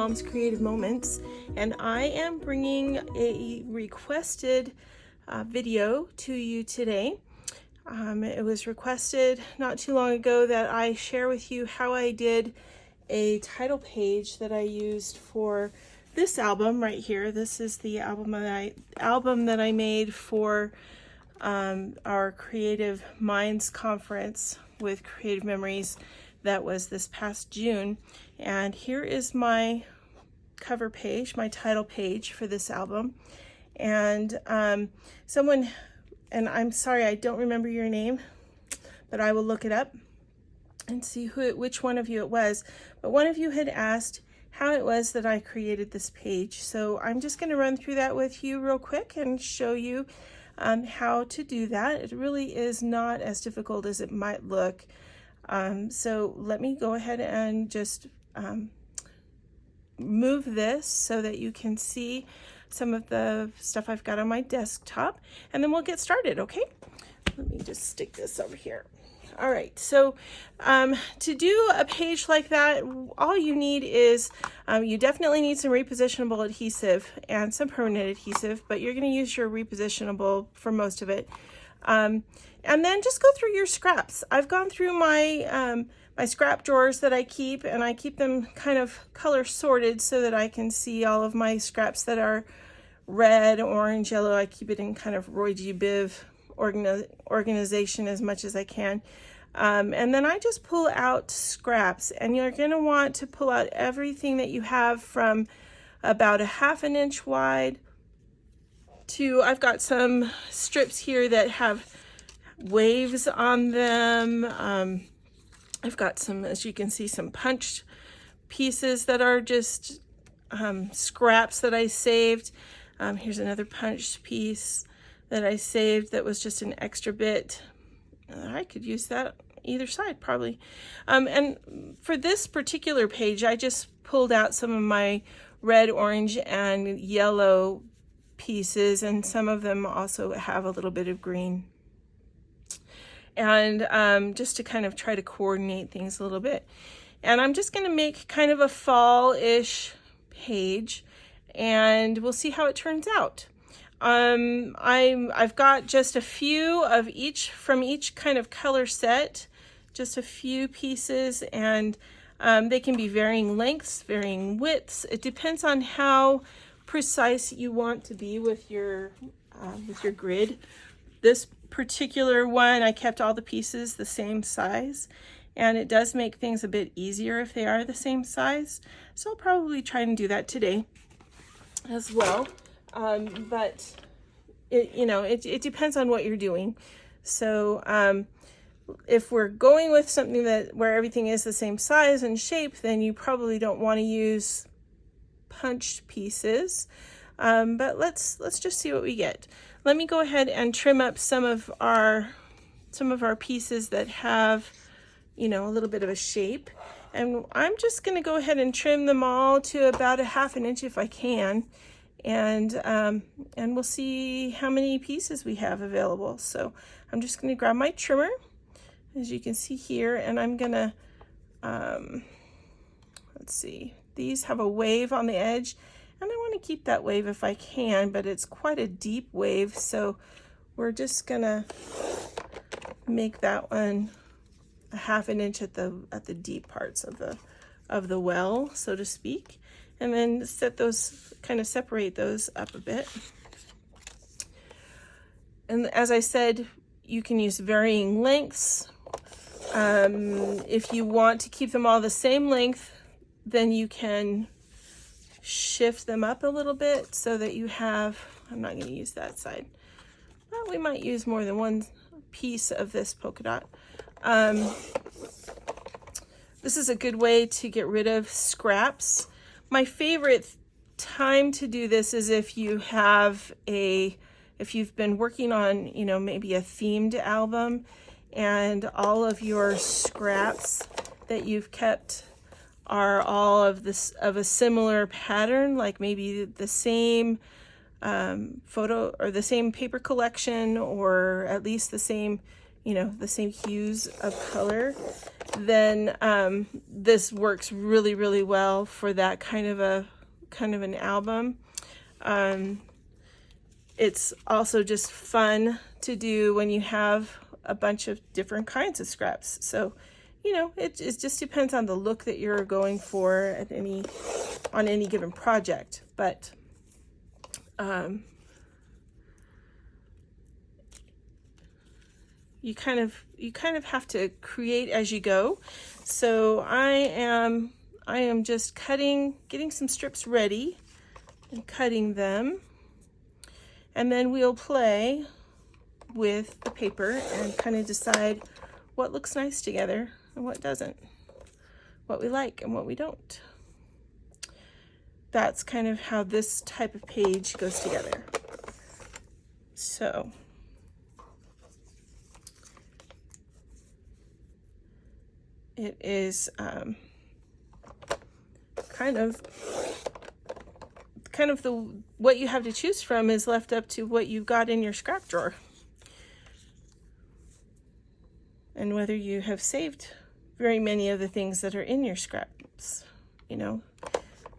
Mom's Creative Moments, and I am bringing a requested video to you today. It was requested not too long ago that I share with you how I did a title page that I used for this album right here. This is the album that I made for our Creative Minds Conference with Creative Memories that was this past June. And here is my cover page, my title page for this album. And someone, and I'm sorry I don't remember your name, but I will look it up and see which one of you it was. But one of you had asked how it was that I created this page. So I'm just going to run through that with you real quick and show you how to do that. It really is not as difficult as it might look. So let me go ahead and just move this so that you can see some of the stuff I've got on my desktop, and then we'll get started, okay? Let me just stick this over here. All right, so to do a page like that, all you need is, you definitely need some repositionable adhesive and some permanent adhesive, but you're going to use your repositionable for most of it. And then just go through your scraps. I've gone through my my scrap drawers that I keep, and I keep them kind of color sorted so that I can see all of my scraps that are red, orange, yellow. I keep it in kind of Roy G. Biv organization as much as I can. And then I just pull out scraps, and you're going to want to pull out everything that you have from about 1/2 inch wide to, I've got some strips here that have waves on them. I've got some, as you can see, some punched pieces that are just scraps that I saved. Here's another punched piece that I saved that was just an extra bit. I could use that either side probably. And for this particular page, I just pulled out some of my red, orange, and yellow pieces, and some of them also have a little bit of green. And just to kind of try to coordinate things a little bit. And I'm just going to make kind of a fall-ish page, and we'll see how it turns out. I've got just a few of each from each kind of color set, just a few pieces, and they can be varying lengths, varying widths. It depends on how precise you want to be with your grid. This particular one, I kept all the pieces the same size, and it does make things a bit easier if they are the same size. So I'll probably try and do that today as well. But it depends on what you're doing. So if we're going with something where everything is the same size and shape, then you probably don't want to use punched pieces. But let's just see what we get. Let me go ahead and trim up some of our pieces that have, a little bit of a shape. And I'm just going to go ahead and trim them all to about 1/2 inch if I can. And we'll see how many pieces we have available. So I'm just going to grab my trimmer, as you can see here, and I'm going to, let's see, these have a wave on the edge, and I want to keep that wave if I can, but it's quite a deep wave, so we're just going to make that one 1/2 inch at the deep parts of the well, so to speak. And then separate those up a bit. And as I said, you can use varying lengths. If you want to keep them all the same length, then you can shift them up a little bit so that you have, I'm not going to use that side. Well, we might use more than one piece of this polka dot. This is a good way to get rid of scraps. My favorite time to do this is if you've been working on, maybe a themed album, and all of your scraps that you've kept are all of a similar pattern, like maybe the same photo or the same paper collection, or at least the same you know, the same hues of color, then this works really, really well for that kind of an album. It's also just fun to do when you have a bunch of different kinds of scraps. So, you know, it just depends on the look that you're going for on any given project. But you kind of have to create as you go. So I am just getting some strips ready and cutting them. And then we'll play with the paper and kind of decide what looks nice together and what doesn't, what we like and what we don't. That's kind of how this type of page goes together. So it is kind of what you have to choose from is left up to what you've got in your scrap drawer and whether you have saved very many of the things that are in your scraps. You know,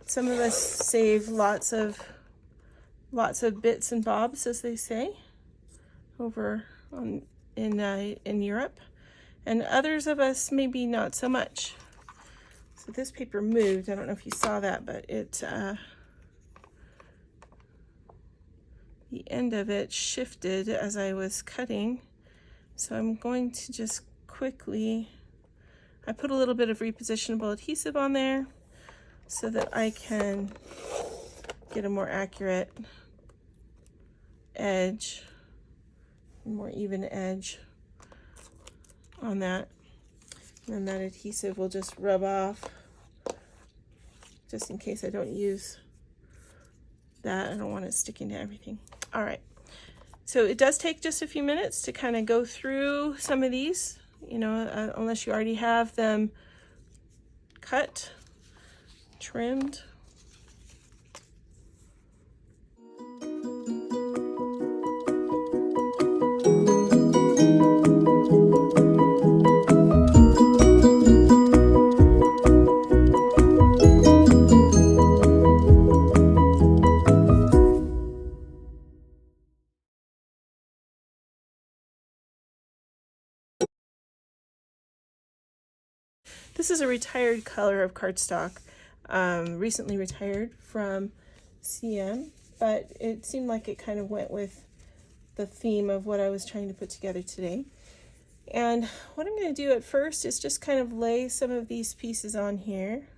some of us save lots of bits and bobs, as they say, over in Europe, and others of us maybe not so much. So this paper moved. I don't know if you saw that, but it the end of it shifted as I was cutting. So I'm going to just quickly, I put a little bit of repositionable adhesive on there so that I can get a more accurate edge, more even edge on that. And then that adhesive will just rub off, just in case I don't use that. I don't want it sticking to everything. All right, so it does take just a few minutes to kind of go through some of these, you know, unless you already have them cut, trimmed. This is a retired color of cardstock, recently retired from CM, but it seemed like it kind of went with the theme of what I was trying to put together today. And what I'm going to do at first is just kind of lay some of these pieces on here,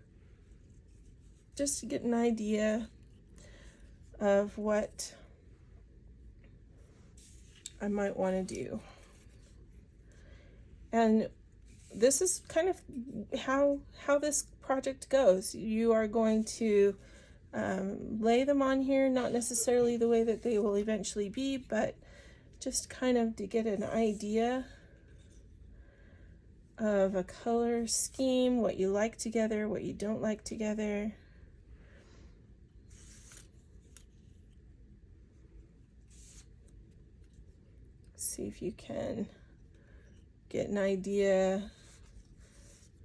just to get an idea of what I might want to do. And this is kind of how this project goes. You are going to lay them on here, not necessarily the way that they will eventually be, but just kind of to get an idea of a color scheme, what you like together, what you don't like together. See if you can get an idea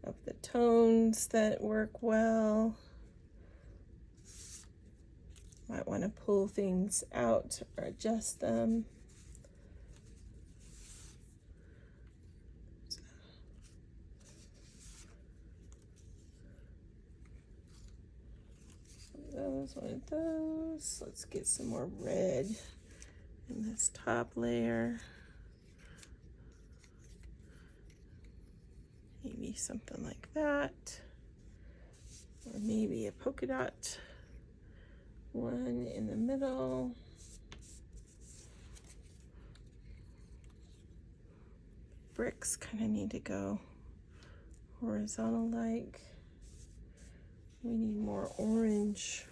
of the tones that work well. Might want to pull things out or adjust them. One of those. Let's get some more red in this top layer. Maybe something like that, or maybe a polka dot one in the middle. Bricks kind of need to go horizontal like. We need more orange.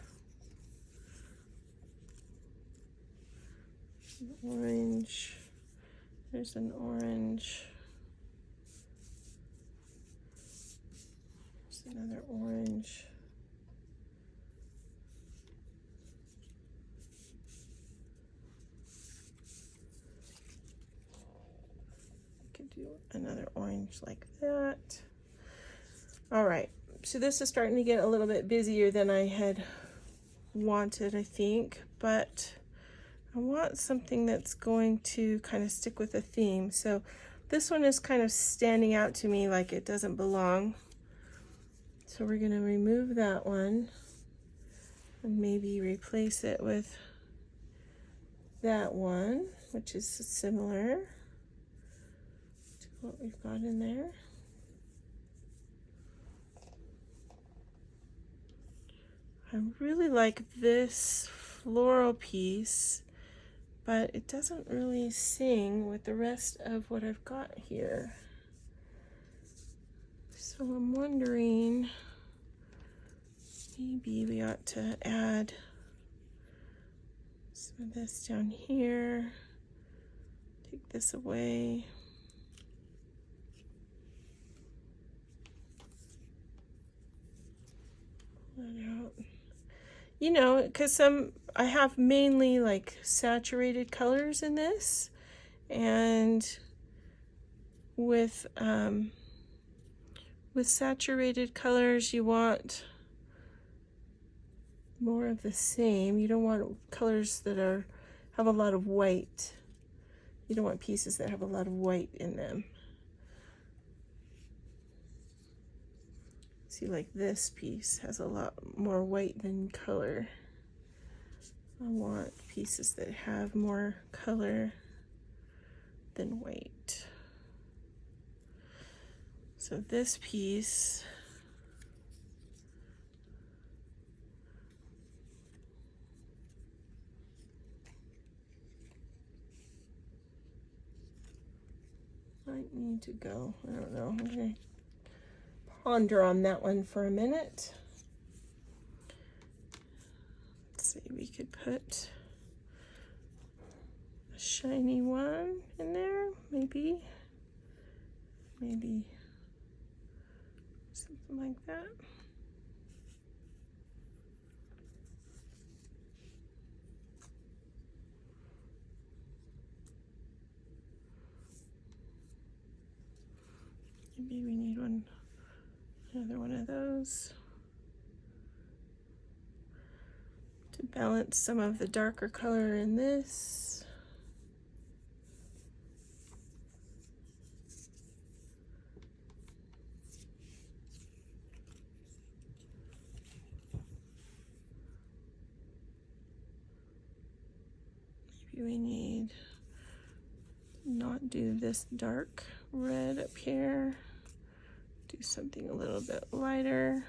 Orange. There's an orange. Another orange. I can do another orange like that. All right, so this is starting to get a little bit busier than I had wanted, I think, but I want something that's going to kind of stick with a theme. So this one is kind of standing out to me like it doesn't belong. So we're going to remove that one and maybe replace it with that one, which is similar to what we've got in there. I really like this floral piece, but it doesn't really sing with the rest of what I've got here. So I'm wondering, maybe we ought to add some of this down here. Take this away. Pull that out. You know, because I have mainly like saturated colors in this, and with saturated colors you want more of the same. You don't want colors that have a lot of white. You don't want pieces that have a lot of white in them. See, like this piece has a lot more white than color. I want pieces that have more color than white. So this piece, might need to go. I don't know. I'm gonna ponder on that one for a minute. Let's see, we could put a shiny one in there, maybe something like that. Maybe we need another one of those to balance some of the darker color in this. Maybe we need not do this dark red up here. Do something a little bit lighter.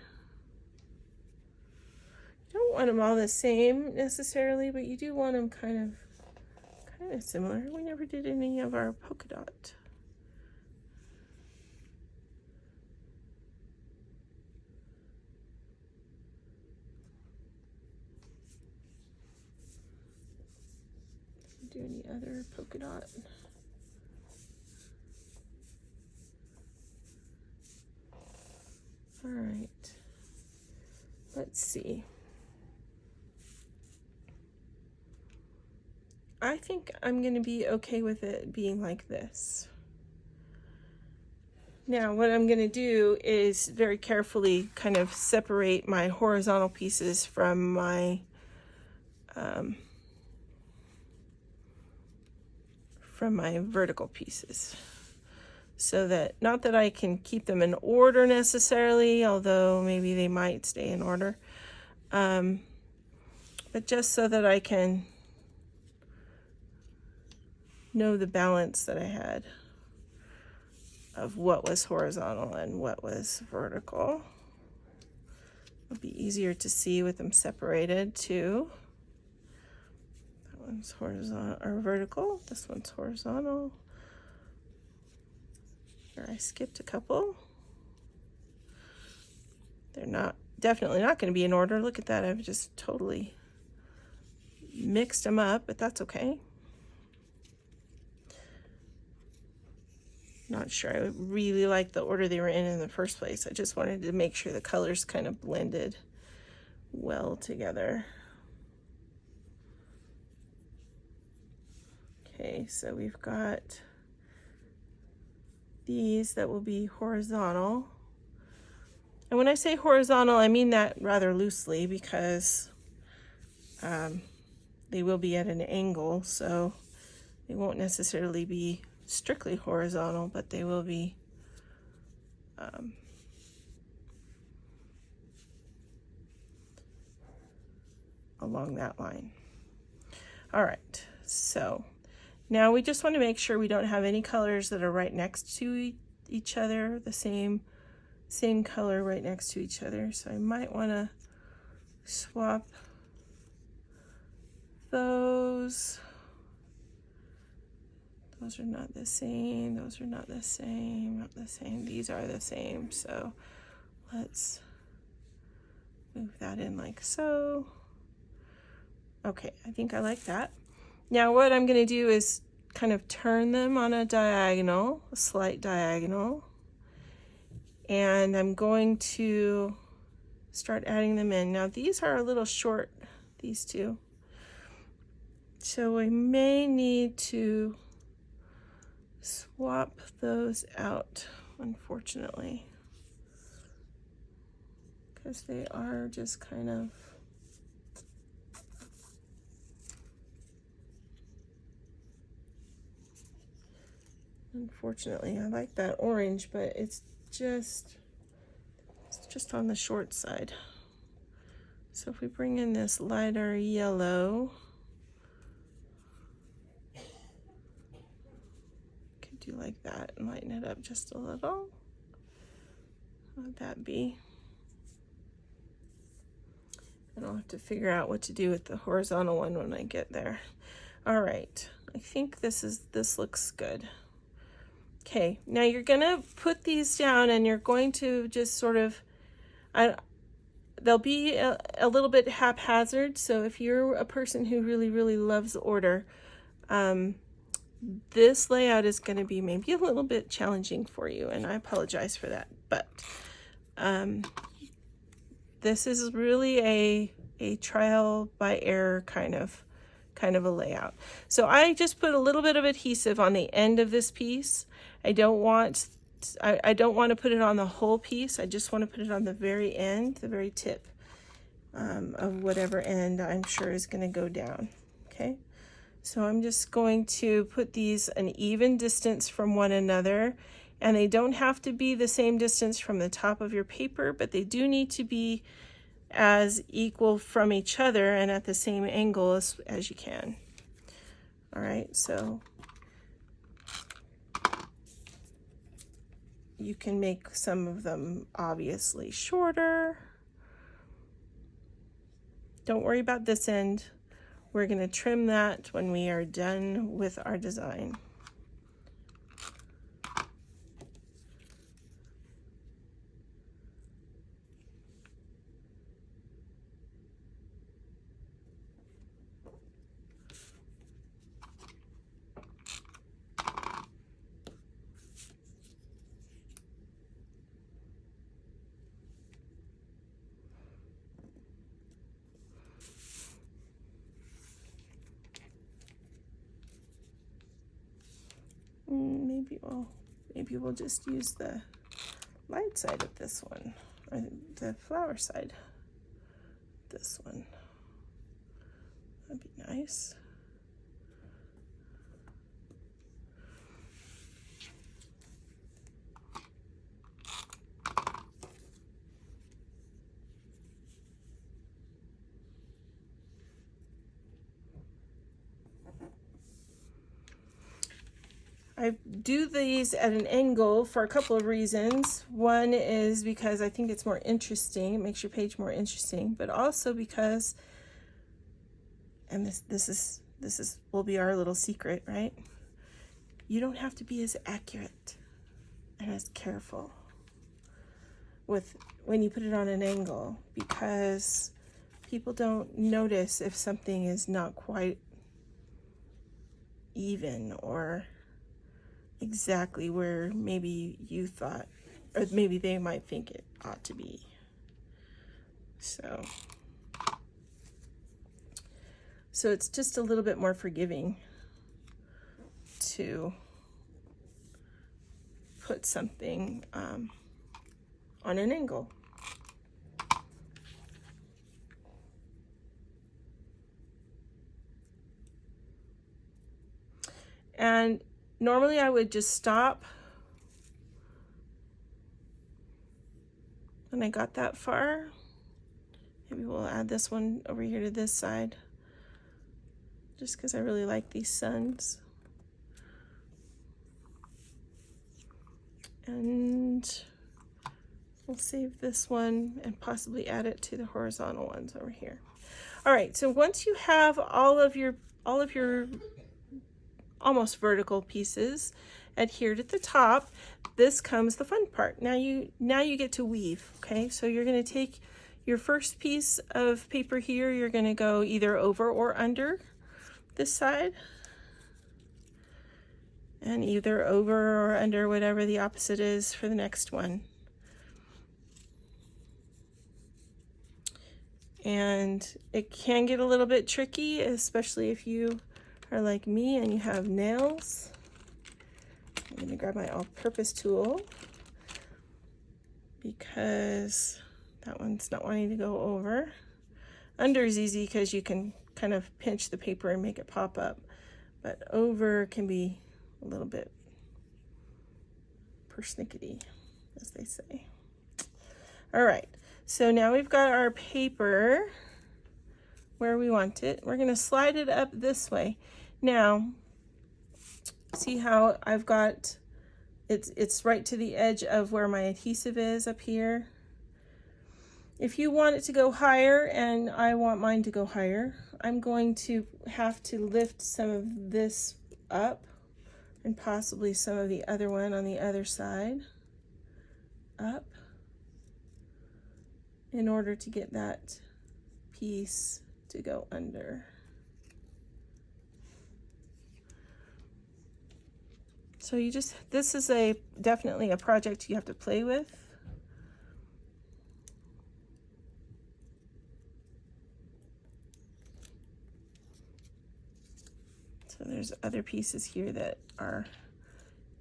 You don't want them all the same necessarily, but you do want them kind of similar. We never did any of our polka dot. Do any other polka dot? All right, let's see. I think I'm going to be okay with it being like this. Now what I'm going to do is very carefully kind of separate my horizontal pieces from my vertical pieces, so that, not that I can keep them in order necessarily, although maybe they might stay in order, but just so that I can know the balance that I had of what was horizontal and what was vertical. It'll be easier to see with them separated too. That one's horizontal or vertical. This one's horizontal. Here I skipped a couple. They're definitely not going to be in order. Look at that. I've just totally mixed them up, but that's okay. Not sure I really like the order they were in the first place. I just wanted to make sure the colors kind of blended well together. Okay, so we've got these that will be horizontal. And when I say horizontal, I mean that rather loosely because they will be at an angle, so they won't necessarily be strictly horizontal, but they will be along that line. All right, so now we just want to make sure we don't have any colors that are right next to each other, the same color right next to each other. So I might want to swap those. Those are not the same. Those are not the same. Not the same. These are the same. So let's move that in like so. Okay, I think I like that. Now what I'm going to do is kind of turn them on a diagonal, a slight diagonal. And I'm going to start adding them in. Now these are a little short, these two. So we may need to swap those out, unfortunately, because they are just kind of unfortunately. I like that orange, but it's just on the short side. So if we bring in this lighter yellow, could do like that and lighten it up just a little. How would that be? And I'll have to figure out what to do with the horizontal one when I get there. All right, I think this looks good. Okay, now you're gonna put these down and you're going to just sort of, they'll be a little bit haphazard. So if you're a person who really loves order, this layout is going to be maybe a little bit challenging for you, and I apologize for that. But this is really a trial by error kind of a layout. So I just put a little bit of adhesive on the end of this piece. I don't want to put it on the whole piece. I just want to put it on the very end, the very tip of whatever end I'm sure is going to go down. Okay, so I'm just going to put these an even distance from one another, and they don't have to be the same distance from the top of your paper, but they do need to be as equal from each other and at the same angle as you can. All right, so you can make some of them obviously shorter. Don't worry about this end. We're going to trim that when we are done with our design. Maybe we'll just use the light side of this one, or the flower side. This one. That'd be nice. I do these at an angle for a couple of reasons. One is because I think it's more interesting. It makes your page more interesting, but also because, and this will be our little secret, right? You don't have to be as accurate and as careful with when you put it on an angle, because people don't notice if something is not quite even or exactly where maybe you thought, or maybe they might think it ought to be. So it's just a little bit more forgiving to put something on an angle. And normally I would just stop when I got that far. Maybe we'll add this one over here to this side, just because I really like these suns. And we'll save this one and possibly add it to the horizontal ones over here. All right, so once you have all of your almost vertical pieces adhered at the top, this comes the fun part. Now you get to weave, okay? So you're gonna take your first piece of paper here, you're gonna go either over or under this side, and either over or under, whatever the opposite is for the next one. And it can get a little bit tricky, especially if you are like me and you have nails. I'm going to grab my all-purpose tool because that one's not wanting to go over. Under is easy because you can kind of pinch the paper and make it pop up, but over can be a little bit persnickety, as they say. All right, so now we've got our paper where we want it. We're going to slide it up this way. Now, see how I've got it's right to the edge of where my adhesive is up here. If you want it to go higher, and I want mine to go higher, I'm going to have to lift some of this up and possibly some of the other one on the other side up in order to get that piece to go under. So this is definitely a project you have to play with. So there's other pieces here that are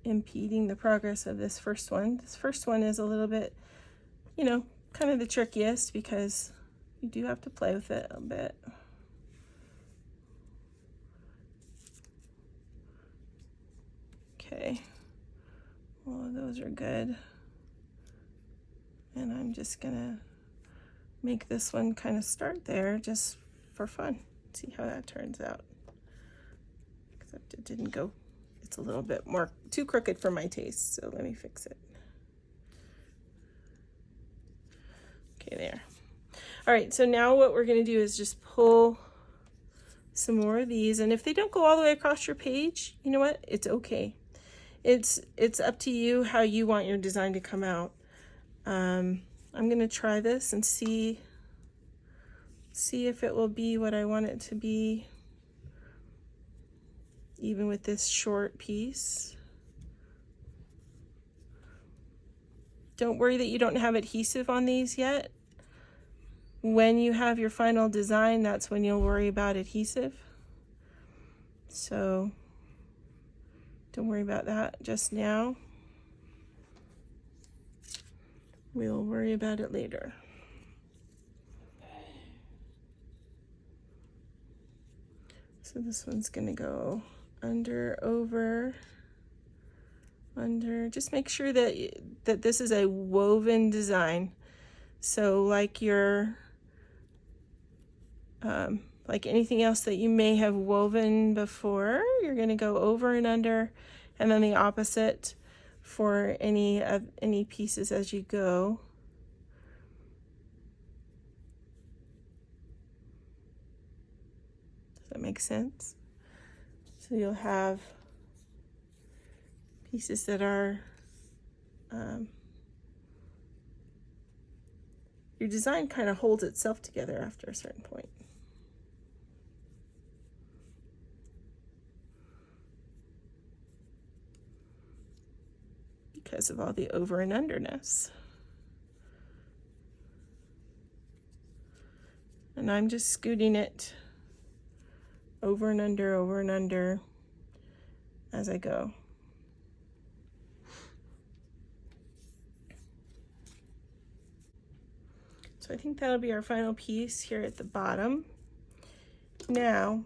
impeding the progress of this first one. This first one is a little bit, kind of the trickiest because you do have to play with it a bit. Okay, all of those are good. And I'm just gonna make this one kind of start there just for fun. See how that turns out. Except it didn't go, it's a little bit too crooked for my taste, so let me fix it. Okay, there. All right, so now what we're gonna do is just pull some more of these, and if they don't go all the way across your page, you know what? It's okay. It's up to you how you want your design to come out. I'm gonna try this and see if it will be what I want it to be, even with this short piece. Don't worry that you don't have adhesive on these yet. When you have your final design, that's when you'll worry about adhesive. So don't worry about that just now. We'll worry about it later. So this one's gonna go under, over, under. Just make sure that this is a woven design. So like like anything else that you may have woven before, you're gonna go over and under, and then the opposite for any pieces as you go. Does that make sense? So you'll have pieces that are your design kind of holds itself together after a certain point. Because of all the over and underness. And I'm just scooting it over and under as I go. So I think that'll be our final piece here at the bottom. Now,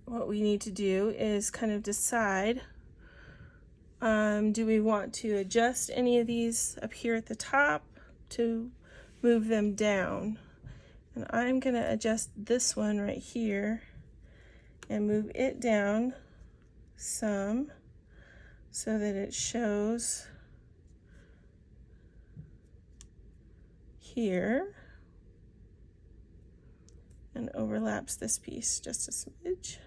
what we need to do is kind of decide, do we want to adjust any of these up here at the top to move them down? And I'm going to adjust this one right here and move it down some so that it shows here and overlaps this piece just a smidge.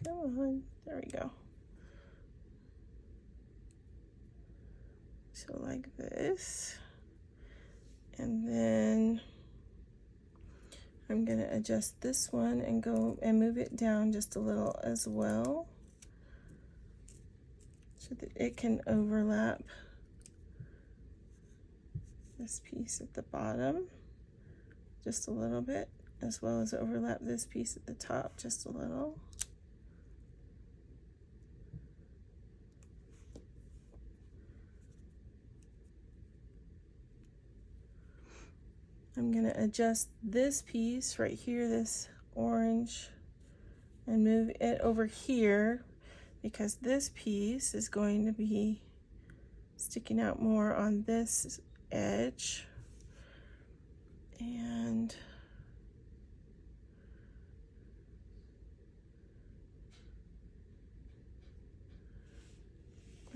Come on, there we go. So like this, and then I'm going to adjust this one and go and move it down just a little as well so that it can overlap this piece at the bottom just a little bit, as well as overlap this piece at the top just a little. I'm going to adjust this piece right here, this orange, and move it over here because this piece is going to be sticking out more on this edge. And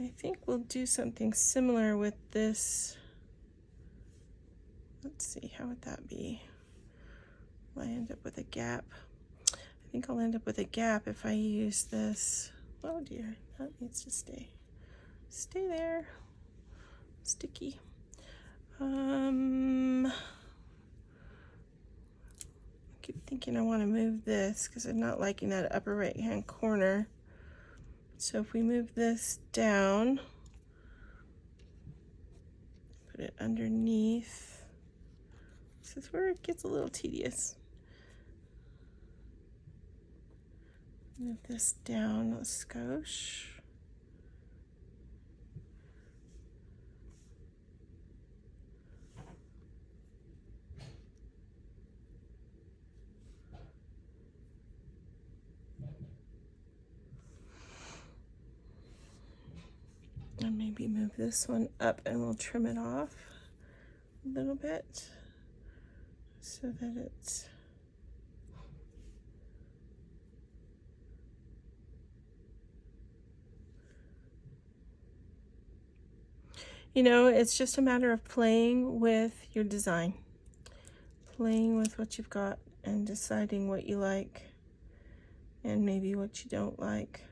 I think we'll do something similar with this. Let's see, how would that be? Will I end up with a gap? I think I'll end up with a gap if I use this. Oh dear, that needs to stay. Stay there. Sticky. I keep thinking I want to move this because I'm not liking that upper right hand corner. So if we move this down, put it underneath. This is where it gets a little tedious. Move this down a skosh. And maybe move this one up and we'll trim it off a little bit so that it's it's just a matter of playing with your design, playing with what you've got and deciding what you like and maybe what you don't like.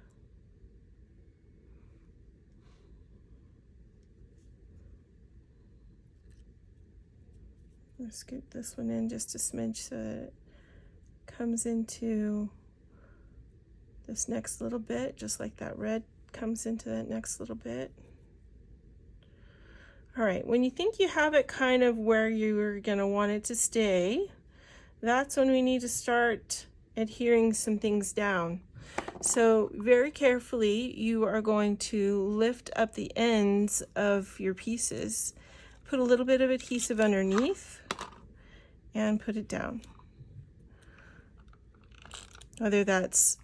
I'm gonna scoot this one in just a smidge so that it comes into this next little bit, just like that red comes into that next little bit. All right, when you think you have it kind of where you're gonna want it to stay, that's when we need to start adhering some things down. So very carefully, you are going to lift up the ends of your pieces, put a little bit of adhesive underneath, and put it down. Whether that's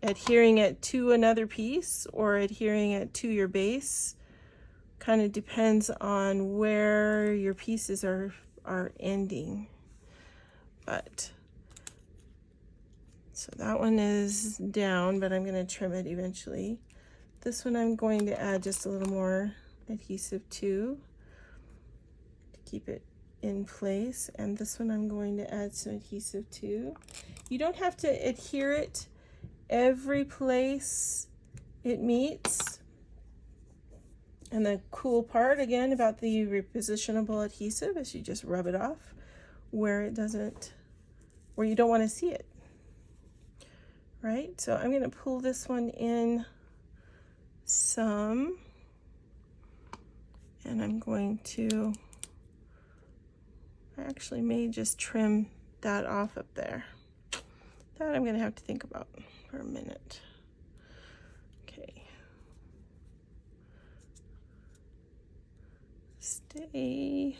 adhering it to another piece or adhering it to your base, kind of depends on where your pieces are ending. But so that one is down, but I'm going to trim it eventually. This one I'm going to add just a little more adhesive to keep it in place, and this one I'm going to add some adhesive to. You don't have to adhere it every place it meets. And the cool part again about the repositionable adhesive is you just rub it off where it doesn't, where you don't want to see it, right? So I'm going to pull this one in some, and I'm going to, I actually may just trim that off up there. That I'm going to have to think about for a minute. Okay. today.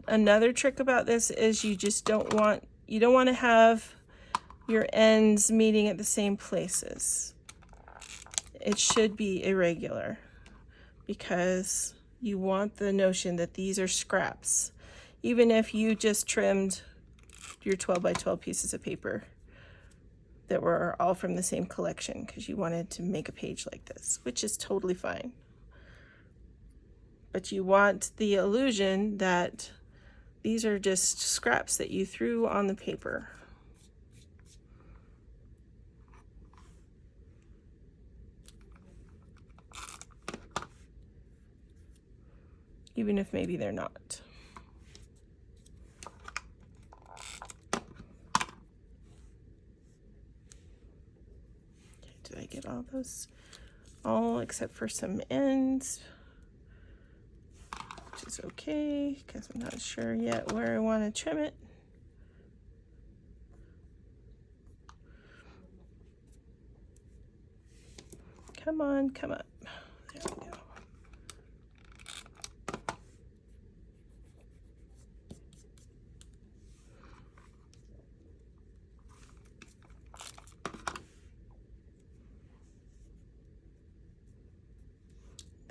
Another trick about this is you don't want to have your ends meeting at the same places. It should be irregular because you want the notion that these are scraps, even if you just trimmed your 12 by 12 pieces of paper that were all from the same collection because you wanted to make a page like this, which is totally fine. But you want the illusion that these are just scraps that you threw on the paper. Even if maybe they're not. Okay, did I get all those? All except for some ends, which is okay because I'm not sure yet where I want to trim it. Come on, come up. There we go.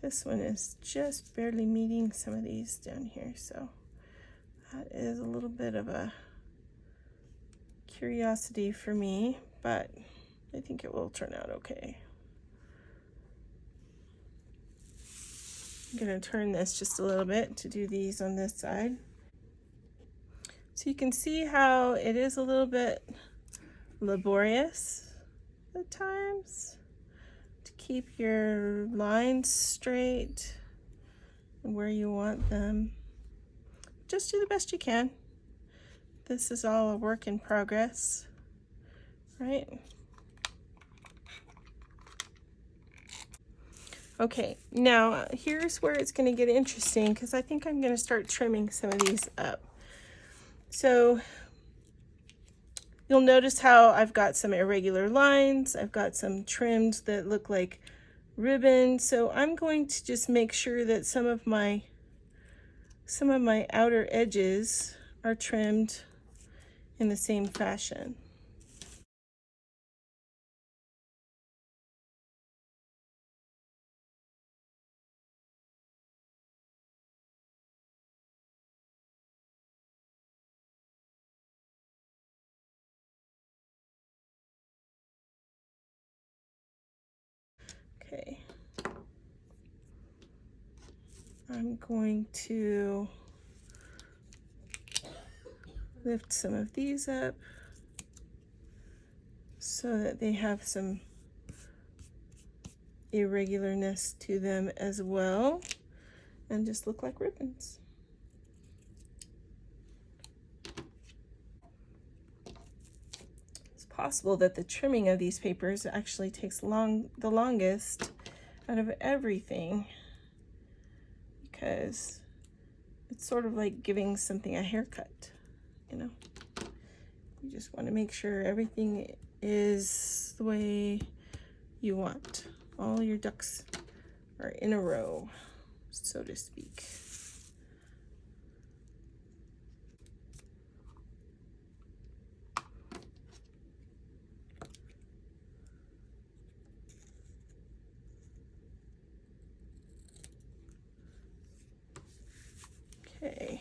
This one is just barely meeting some of these down here, so that is a little bit of a curiosity for me, but I think it will turn out okay. I'm going to turn this just a little bit to do these on this side. So you can see how it is a little bit laborious at times to keep your lines straight and where you want them. Just do the best you can. This is all a work in progress, right? Okay, now here's where it's going to get interesting because I think I'm going to start trimming some of these up. So you'll notice how I've got some irregular lines. I've got some trimmed that look like ribbon. So I'm going to just make sure that some of my outer edges are trimmed in the same fashion. Okay. I'm going to lift some of these up so that they have some irregularness to them as well and just look like ribbons. It's possible that the trimming of these papers actually takes the longest out of everything because it's sort of like giving something a haircut, you know. You just want to make sure everything is the way you want. All your ducks are in a row, so to speak. Okay,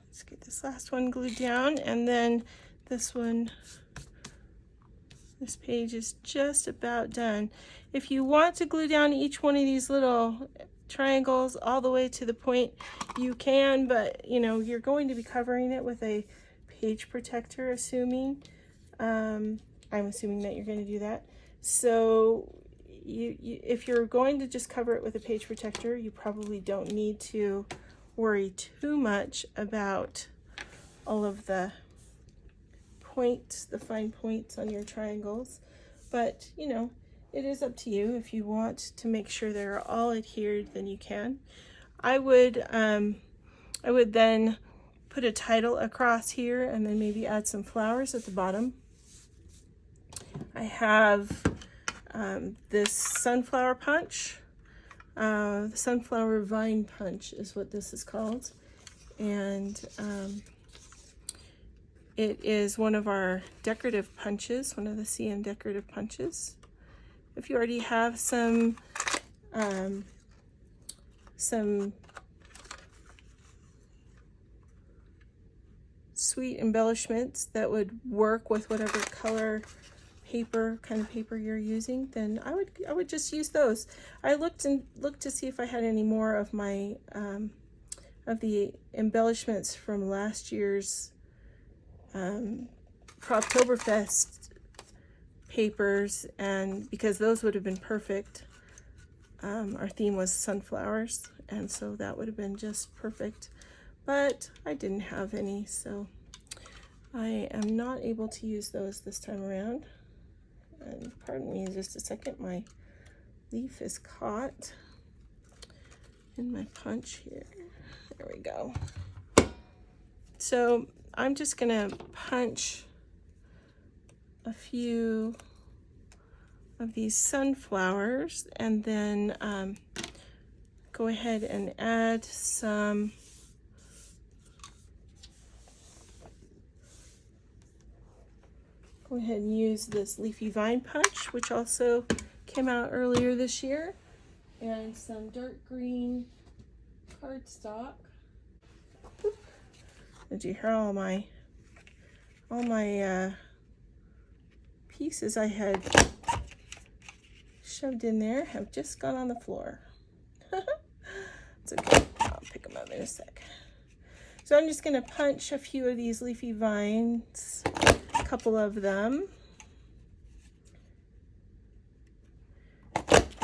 let's get this last one glued down, and then this page is just about done. If you want to glue down each one of these little triangles all the way to the point, you can, but you know, you're going to be covering it with a page protector, assuming. I'm assuming that you're going to do that. So if you're going to just cover it with a page protector, you probably don't need to worry too much about all of the points, the fine points on your triangles, but you know, it is up to you. If you want to make sure they're all adhered, then you can. I would then put a title across here and then maybe add some flowers at the bottom. I have this sunflower punch. The sunflower vine punch is what this is called. And it is one of our decorative punches, one of the CM decorative punches. If you already have some sweet embellishments that would work with whatever color kind of paper you're using, then I would just use those. I looked to see if I had any more of my of the embellishments from last year's Croptoberfest papers, and because those would have been perfect. Our theme was sunflowers, and so that would have been just perfect, but I didn't have any, so I am not able to use those this time around. And pardon me just a second, my leaf is caught in my punch here. There we go. So I'm just gonna punch a few of these sunflowers and then go ahead and add some go ahead and use this leafy vine punch, which also came out earlier this year, and some dark green cardstock. Did you hear all my pieces I had shoved in there have just gone on the floor. It's okay, I'll pick them up in a sec. So I'm just gonna punch a few of these leafy vines, a couple of them.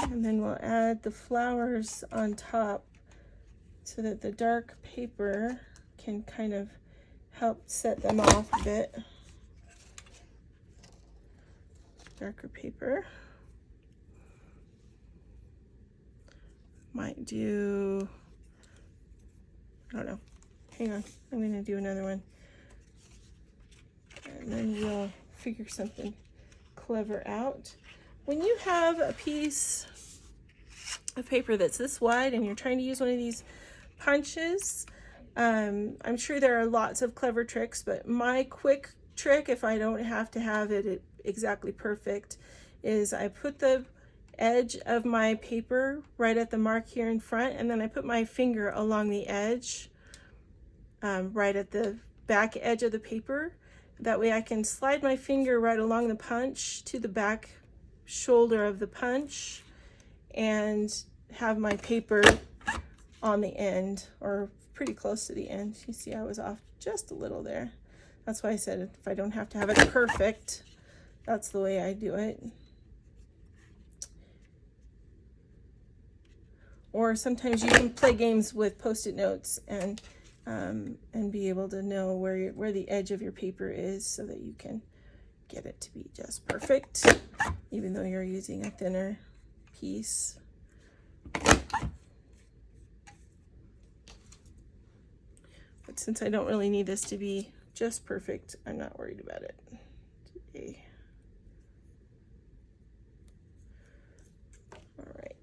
And then we'll add the flowers on top so that the dark paper can kind of help set them off a bit. Darker paper. Might do, I don't know. Hang on, I'm gonna do another one. And then we'll figure something clever out. When you have a piece of paper that's this wide and you're trying to use one of these punches, I'm sure there are lots of clever tricks, but my quick trick, if I don't have to have it exactly perfect, is I put the edge of my paper right at the mark here in front, and then I put my finger along the edge, right at the back edge of the paper. That way I can slide my finger right along the punch to the back shoulder of the punch and have my paper on the end, or pretty close to the end. You see I was off just a little there. That's why I said if I don't have to have it perfect, that's the way I do it. Or sometimes you can play games with Post-it notes and be able to know where the edge of your paper is so that you can get it to be just perfect, even though you're using a thinner piece. But since I don't really need this to be just perfect, I'm not worried about it today. All right.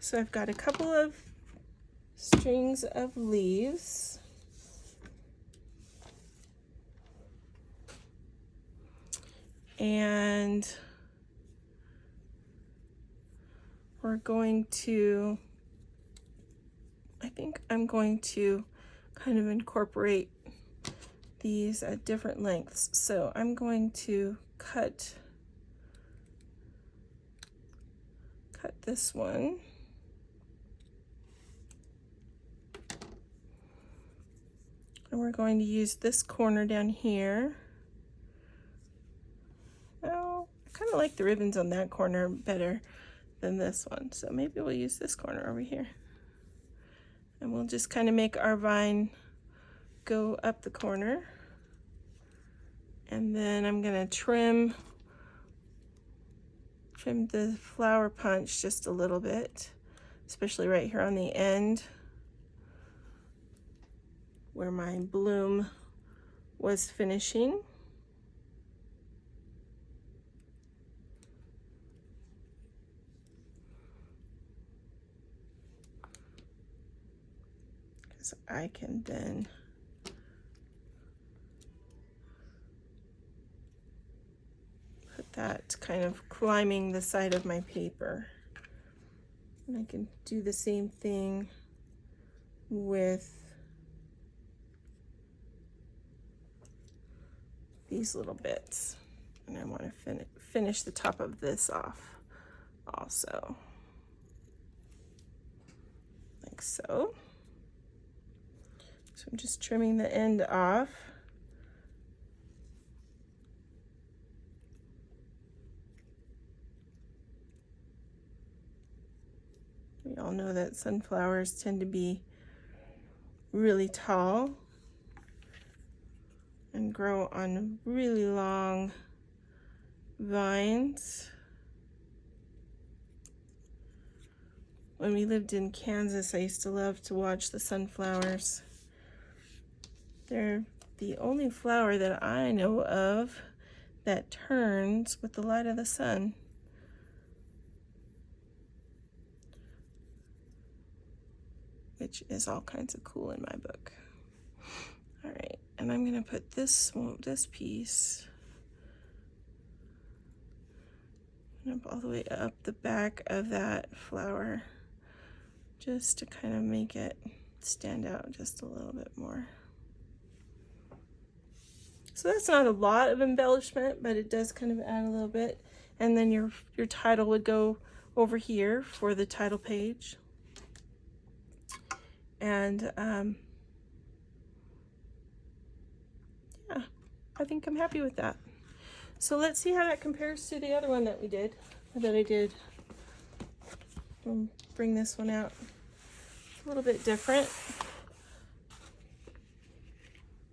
So I've got a couple of strings of leaves. And we're going to, I think I'm going to kind of incorporate these at different lengths. So I'm going to cut this one. And we're going to use this corner down here. Well, I kind of like the ribbons on that corner better than this one. So maybe we'll use this corner over here. And we'll just kind of make our vine go up the corner. And then I'm gonna trim the flower punch just a little bit, especially right here on the end. where my bloom was finishing. Because I can then put that kind of climbing the side of my paper. And I can do the same thing with these little bits. And I want to finish the top of this off also, like so. So I'm just trimming the end off. We all know that sunflowers tend to be really tall and grow on really long vines. When we lived in Kansas, I used to love to watch the sunflowers. They're the only flower that I know of that turns with the light of the sun. Which is all kinds of cool in my book. All right, and I'm gonna put this piece all the way up the back of that flower, just to kind of make it stand out just a little bit more. So that's not a lot of embellishment, but it does kind of add a little bit. And then your title would go over here for the title page. And yeah, I think I'm happy with that. So let's see how that compares to the other one that I did. I'll bring this one out. It's a little bit different.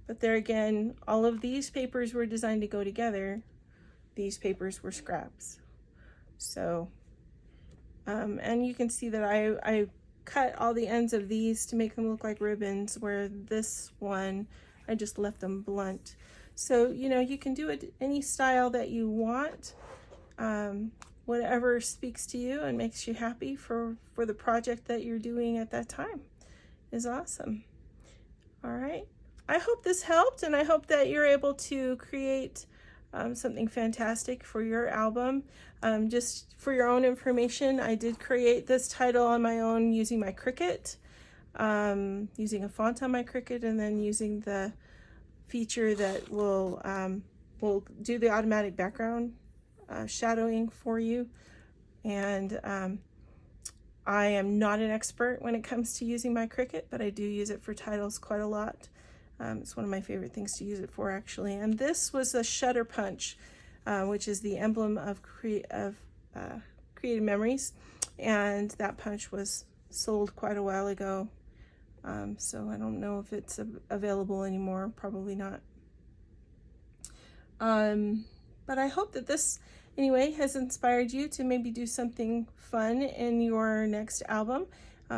But there again, all of these papers were designed to go together. These papers were scraps. So, and you can see that I cut all the ends of these to make them look like ribbons, where this one, I just left them blunt. So, you know, you can do it any style that you want, whatever speaks to you and makes you happy for the project that you're doing at that time is awesome. All right. I hope this helped, and I hope that you're able to create something fantastic for your album. Just for your own information, I did create this title on my own using my Cricut, using a font on my Cricut, and then using the feature that will do the automatic background shadowing for you. And I am not an expert when it comes to using my Cricut, but I do use it for titles quite a lot. It's one of my favorite things to use it for, actually. And this was a shutter punch, which is the emblem of Creative Memories. And that punch was sold quite a while ago. So I don't know if it's available anymore. Probably not. But I hope that this, anyway, has inspired you to maybe do something fun in your next album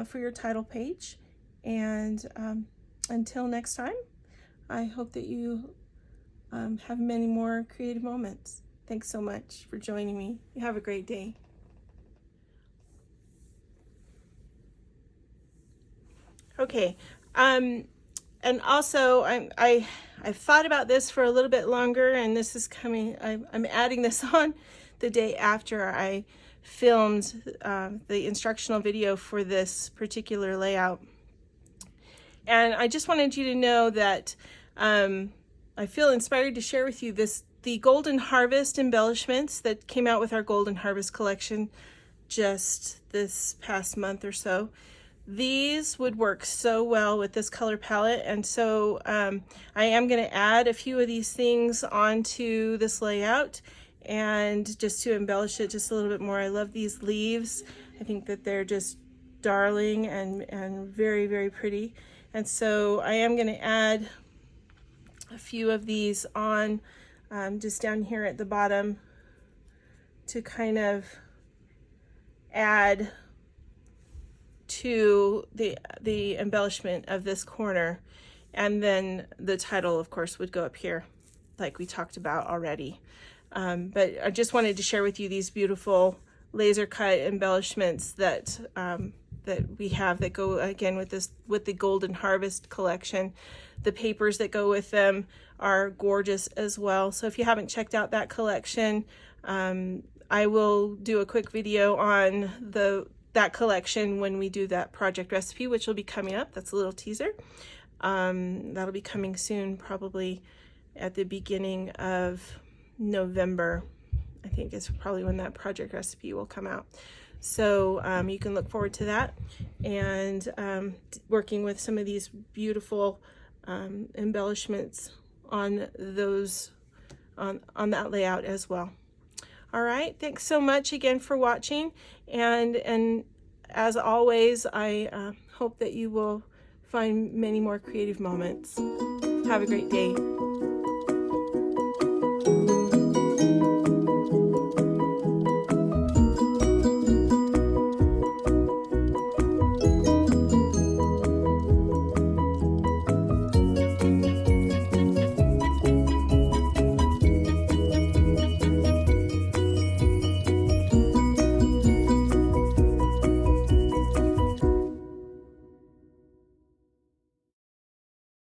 for your title page. And until next time, I hope that you have many more creative moments. Thanks so much for joining me. You have a great day. Okay, and also I've thought about this for a little bit longer, and this is coming, I'm adding this on the day after I filmed the instructional video for this particular layout. And I just wanted you to know that I feel inspired to share with you the Golden Harvest embellishments that came out with our Golden Harvest collection just this past month or so. These would work so well with this color palette, and so I am going to add a few of these things onto this layout, and just to embellish it just a little bit more. I love these leaves. I think that they're just darling and very, very pretty. And so I am going to add a few of these on just down here at the bottom to kind of add to the embellishment of this corner. And then the title, of course, would go up here, like we talked about already. But I just wanted to share with you these beautiful laser cut embellishments that that we have that go again with the Golden Harvest collection. The papers that go with them are gorgeous as well. So if you haven't checked out that collection, I will do a quick video on that collection when we do that project recipe, which will be coming up. That's a little teaser. That'll be coming soon, probably at the beginning of November. I think is probably when that project recipe will come out. So you can look forward to that, and working with some of these beautiful embellishments on those on that layout as well. All right, thanks so much again for watching, and as always, I hope that you will find many more creative moments. Have a great day.